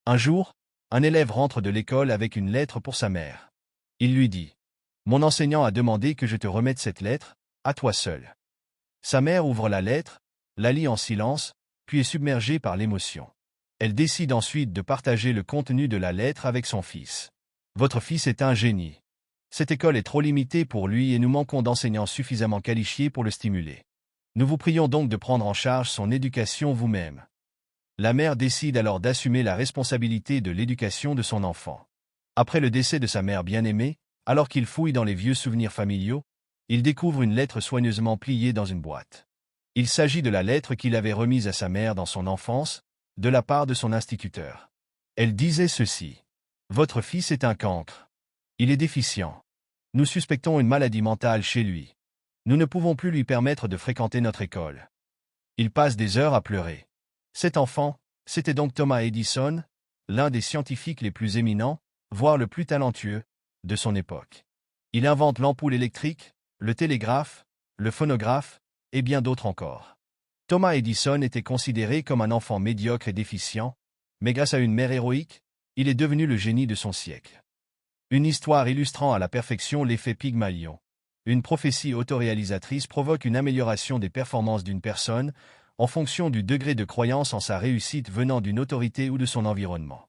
Un jour, un élève rentre de l'école avec une lettre pour sa mère. Il lui dit: « Mon enseignant a demandé que je te remette cette lettre, à toi seul. » Sa mère ouvre la lettre, la lit en silence, puis est submergée par l'émotion. Elle décide ensuite de partager le contenu de la lettre avec son fils. « Votre fils est un génie. Cette école est trop limitée pour lui et nous manquons d'enseignants suffisamment qualifiés pour le stimuler. Nous vous prions donc de prendre en charge son éducation vous-même. » La mère décide alors d'assumer la responsabilité de l'éducation de son enfant. Après le décès de sa mère bien-aimée, alors qu'il fouille dans les vieux souvenirs familiaux, il découvre une lettre soigneusement pliée dans une boîte. Il s'agit de la lettre qu'il avait remise à sa mère dans son enfance, de la part de son instituteur. Elle disait ceci: « Votre fils est un cancre. Il est déficient. Nous suspectons une maladie mentale chez lui. Nous ne pouvons plus lui permettre de fréquenter notre école. » Il passe des heures à pleurer. Cet enfant, c'était donc Thomas Edison, l'un des scientifiques les plus éminents, voire le plus talentueux, de son époque. Il invente l'ampoule électrique, le télégraphe, le phonographe, et bien d'autres encore. Thomas Edison était considéré comme un enfant médiocre et déficient, mais grâce à une mère héroïque, il est devenu le génie de son siècle. Une histoire illustrant à la perfection l'effet Pygmalion. Une prophétie autoréalisatrice provoque une amélioration des performances d'une personne, en fonction du degré de croyance en sa réussite venant d'une autorité ou de son environnement.